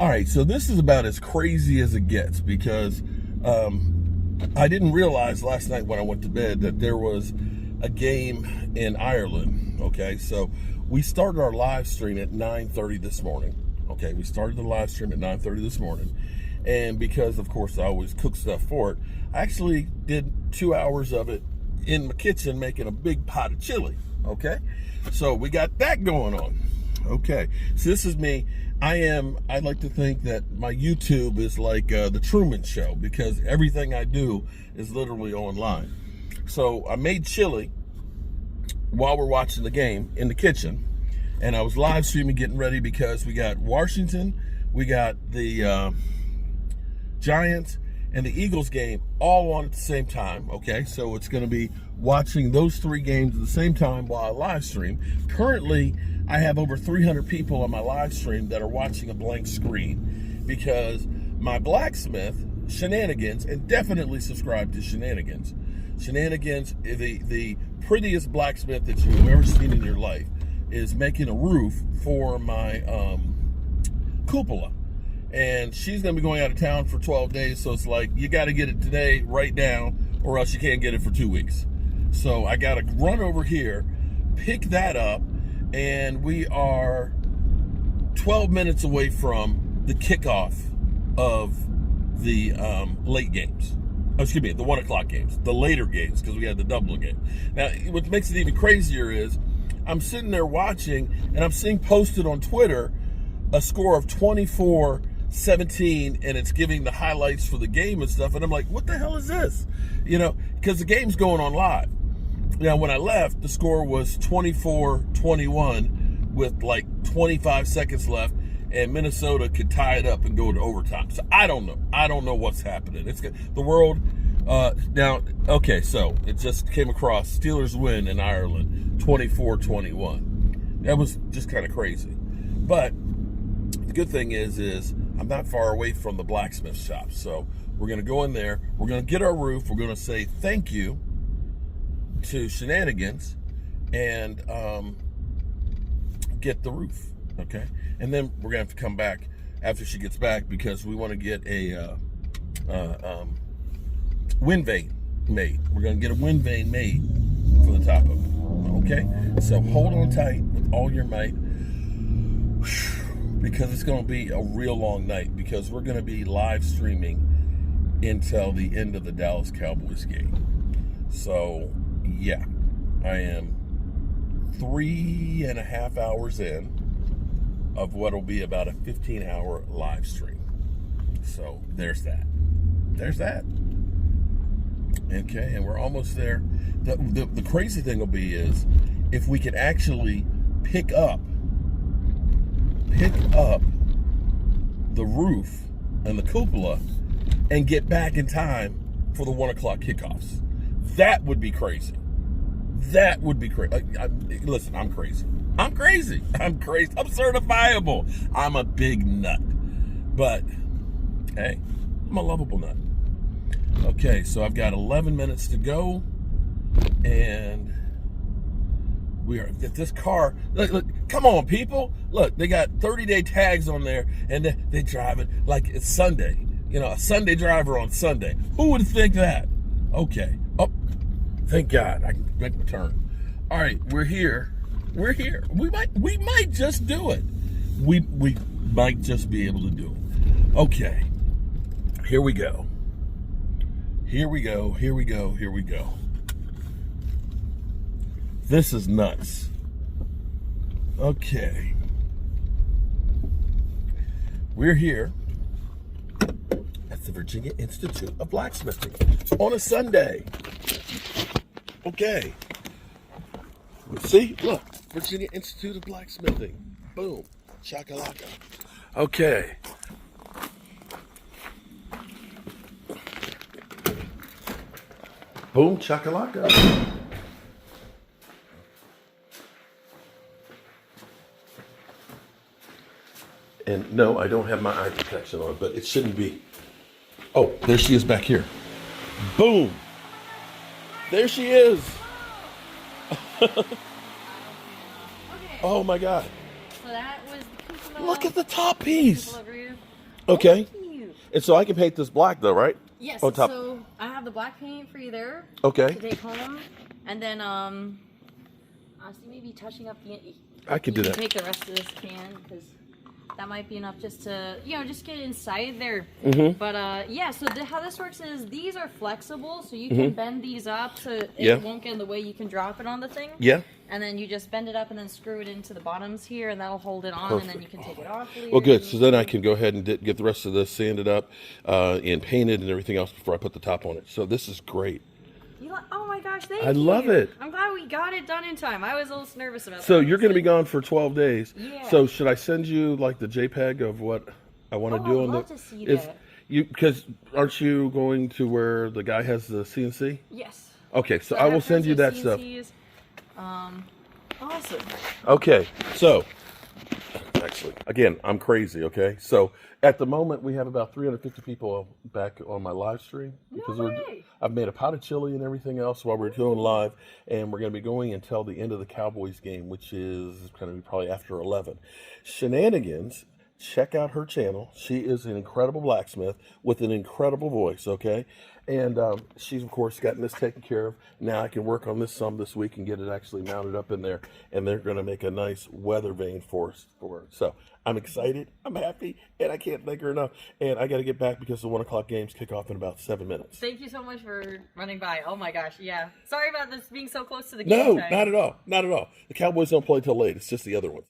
All right, so this is about as crazy as it gets because I didn't realize last night when I went to bed that there was a game in Ireland. Okay, so we started our live stream at 9:30 this morning. Okay, we started the live stream at 9:30 this morning, and because of course I always cook stuff for it, I actually did 2 hours of it in my kitchen making a big pot of chili. Okay, so we got that going on. Okay, so this is me. I like to think that my YouTube is like the Truman Show because everything I do is literally online. So I made chili while we're watching the game in the kitchen, and I was live streaming getting ready because we got Washington, we got the Giants, and the Eagles game all on at the same time. Okay, so it's going to be watching those three games at the same time while I live stream. Currently, I have over 300 people on my live stream that are watching a blank screen because my Blacksmith, Shenanigans, and definitely subscribe to Shenanigans. Shenanigans, the prettiest blacksmith that you've ever seen in your life, is making a roof for my Cupola. And she's going to be going out of town for 12 days, so it's like, you got to get it today, right now, or else you can't get it for 2 weeks. So I got to run over here, pick that up, and we are 12 minutes away from the kickoff of the late games. Oh, excuse me, the 1 o'clock games, the later games, because we had the Dublin game. Now, what makes it even crazier is I'm sitting there watching, and I'm seeing posted on Twitter a score of 24-17, and it's giving the highlights for the game and stuff, and I'm like, what the hell is this? You know, because the game's going on live. Now, when I left, the score was 24-21 with like 25 seconds left, and Minnesota could tie it up and go to overtime. So I don't know. I don't know what's happening. It's the world. Now, okay, so it just came across Steelers win in Ireland, 24-21. That was just kind of crazy. But the good thing is I'm not far away from the blacksmith shop. So we're going to go in there. We're going to get our roof. We're going to say thank you to Shenanigans and get the roof, okay? And then we're gonna have to come back after she gets back because we want to get a wind vane made. We're gonna get a wind vane made for the top of it, okay? So hold on tight with all your might because it's gonna be a real long night because we're gonna be live streaming until the end of the Dallas Cowboys game. So yeah, I am 3.5 hours in of what will be about a 15-hour live stream. So there's that. There's that. Okay, and we're almost there. The crazy thing will be is if we can actually pick up the roof and the cupola and get back in time for the 1 o'clock kickoffs. That would be crazy. That would be crazy. Listen, I'm crazy. I'm crazy. I'm crazy. I'm certifiable. I'm a big nut. But, hey, I'm a lovable nut. Okay, so I've got 11 minutes to go. And we are at this car. Look, come on, people. Look, they got 30-day tags on there, and they drive it like it's Sunday. You know, a Sunday driver on Sunday. Who would think that? Okay. Oh, thank God I can make my turn. All right, we're here. We're here. We might just do it. We might just be able to do it. Okay. Here we go. Here we go. Here we go. Here we go. This is nuts. Okay. We're here at the Virginia Institute of Blacksmithing on a Sunday. Okay. See, look, Virginia Institute of Blacksmithing. Boom, shakalaka. Okay. Boom, shakalaka. And no, I don't have my eye protection on, but it shouldn't be. Oh, there she is back here. Boom. There she is. Okay. Oh my God. So that was the cupola. Look at the top piece. Cupola roof. Okay. Thank you. And so I can paint this black though, right? Yes. On top. So I have the black paint for you there. Okay. To take home, and then honestly, maybe touching up the. I can do you that. Can take the rest of this can because that might be enough just to just get inside there. Mm-hmm. But yeah, so how this works is these are flexible, so you can bend these up so Yeah. it won't get in the way. You can drop it on the thing. Yeah. And then you just bend it up and then screw it into the bottoms here, and that'll hold it on. Perfect. And then you can take it off later. Well, good. So then I can go ahead and get the rest of this sanded up and painted and everything else before I put the top on it. So this is great. Oh my gosh, thank you. I love it. I'm glad we got it done in time. I was a little nervous about that. So you're going to be gone for 12 days. Yeah. So should I send you like the JPEG of what I want to do I'd on love the? to see that. Because aren't you going to where the guy has the CNC? Yes. Okay, so I will send you that stuff. Awesome. Okay, so actually, again, I'm crazy. Okay, so at the moment we have about 350 people back on my live stream because I've made a pot of chili and everything else while we're doing live, and we're going to be going until the end of the Cowboys game, which is going to be probably after 11. Shenanigans. Check out her channel. She is an incredible blacksmith with an incredible voice, okay? And she's, of course, gotten this taken care of. Now I can work on this some this week and get it actually mounted up in there. And they're going to make a nice weather vane for her. So I'm excited. I'm happy. And I can't thank her enough. And I got to get back because the 1 o'clock games kick off in about 7 minutes. Thank you so much for running by. Oh, my gosh. Yeah. Sorry about this being so close to the game time. No, not at all. Not at all. The Cowboys don't play till late. It's just the other ones.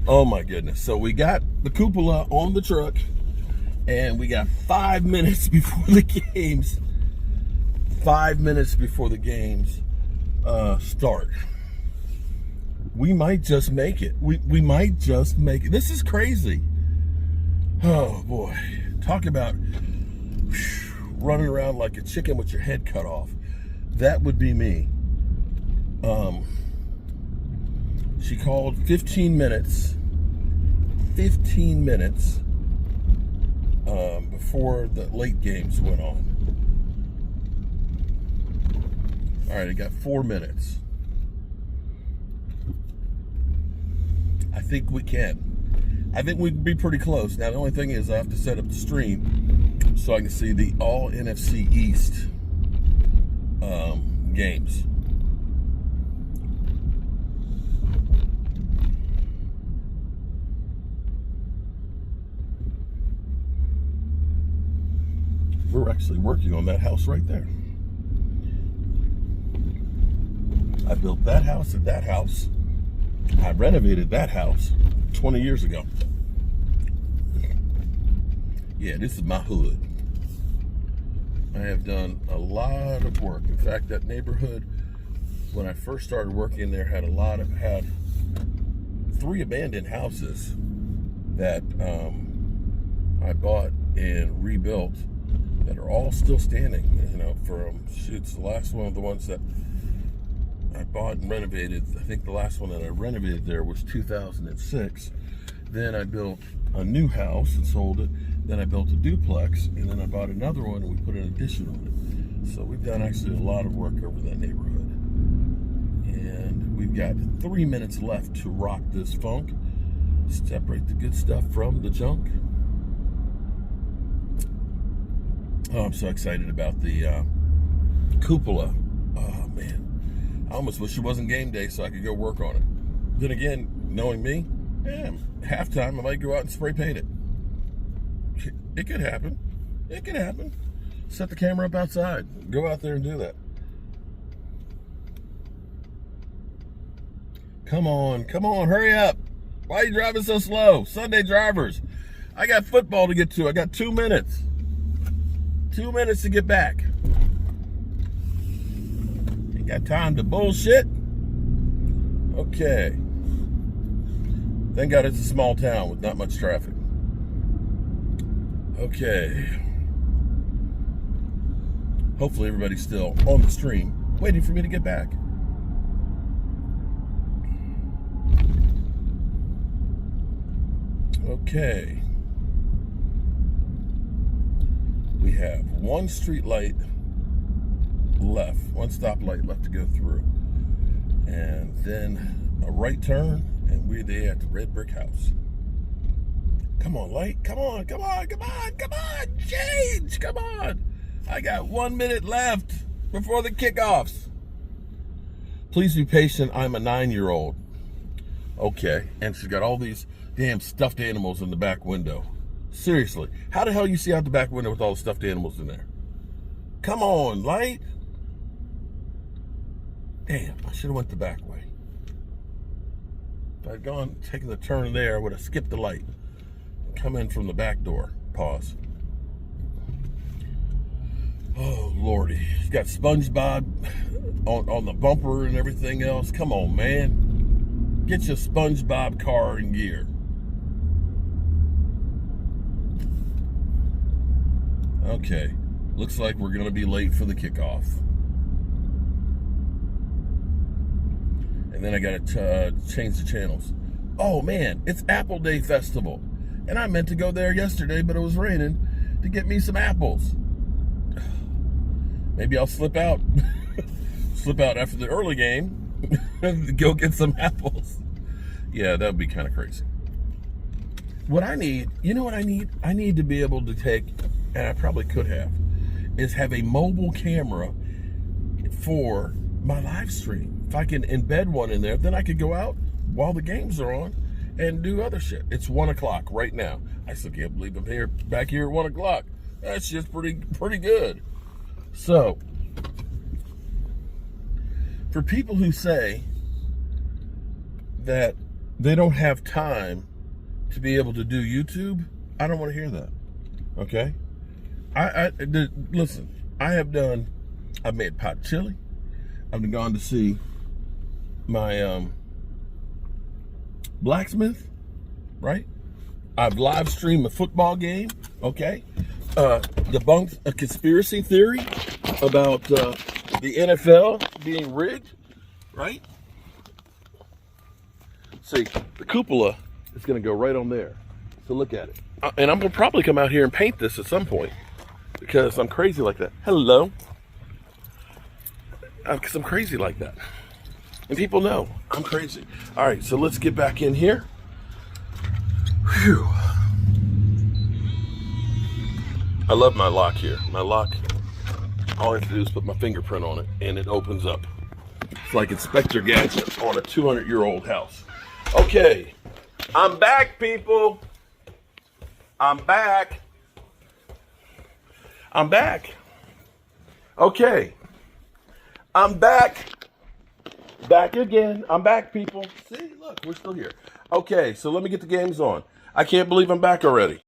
Oh my goodness. So we got the cupola on the truck and we got 5 minutes before the games. 5 minutes before the games start. We might just make it. We might just make it. This is crazy. Oh boy. Talk about running around like a chicken with your head cut off. That would be me. She called 15 minutes before the late games went on. All right, I got 4 minutes. I think we can. I think we'd be pretty close. Now, the only thing is I have to set up the stream so I can see the all NFC East games. We're actually working on that house right there. I built that house and that house. I renovated that house 20 years ago. Yeah, this is my hood. I have done a lot of work. In fact, that neighborhood, when I first started working there, had 3 abandoned houses that I bought and rebuilt that are all still standing, from the last one of the ones that I bought and renovated. I think the last one that I renovated there was 2006. Then I built a new house and sold it. Then I built a duplex, and then I bought another one and we put an addition on it. So we've done actually a lot of work over that neighborhood. And we've got 3 minutes left to rock this funk, separate the good stuff from the junk. Oh, I'm so excited about the cupola. Oh, man. I almost wish it wasn't game day so I could go work on it. Then again, knowing me, halftime I might go out and spray paint it. It could happen. It could happen. Set the camera up outside. Go out there and do that. Come on, hurry up. Why are you driving so slow? Sunday drivers. I got football to get to. I got 2 minutes. 2 minutes to get back. Ain't got time to bullshit. Okay. Thank God it's a small town with not much traffic. Okay. Hopefully everybody's still on the stream, waiting for me to get back. Okay. We have one street light left, one stoplight left to go through. And then a right turn, and we're there at the red brick house. Come Come on, Light. Come on. Change. Come on. I got 1 minute left before the kickoffs. Please be patient. I'm a 9-year-old. Okay. And she's got all these damn stuffed animals in the back window. Seriously. How the hell you see out the back window with all the stuffed animals in there? Come on, Light. Damn, I should have went the back way. If I'd gone, taken the turn there, I would have skipped the light. Come in from the back door. Pause. Oh, Lordy. He's got SpongeBob on the bumper and everything else. Come on, man. Get your SpongeBob car in gear. Okay. Looks like we're going to be late for the kickoff. And then I got to change the channels. Oh, man. It's Apple Day Festival. And I meant to go there yesterday, but it was raining to get me some apples. Maybe I'll slip out. Slip out after the early game. Go get some apples. Yeah, that would be kind of crazy. What I need, you know what I need? I need to be able to take, and I probably could have a mobile camera for my live stream. If I can embed one in there, then I could go out while the games are on and do other shit. It's 1 o'clock right now. I still can't believe I'm back here at 1 o'clock. That's just pretty good. So, for people who say that they don't have time to be able to do YouTube, I don't want to hear that. Okay? Listen, I've made pot chili. I've gone to see my Blacksmith, right? I've live streamed a football game, okay? Debunked a conspiracy theory about the NFL being rigged, right? See, the cupola is going to go right on there. So look at it. And I'm going to probably come out here and paint this at some point because I'm crazy like that. Hello. Because I'm crazy like that. And people know I'm crazy. All right, so let's get back in here. Whew. I love my lock here. My lock, all I have to do is put my fingerprint on it and it opens up. It's like Inspector Gadget on a 200-year-old house. Okay, I'm back, people. I'm back. Okay, I'm back. Back again. I'm back, people. See, look, we're still here. Okay, so let me get the games on. I can't believe I'm back already.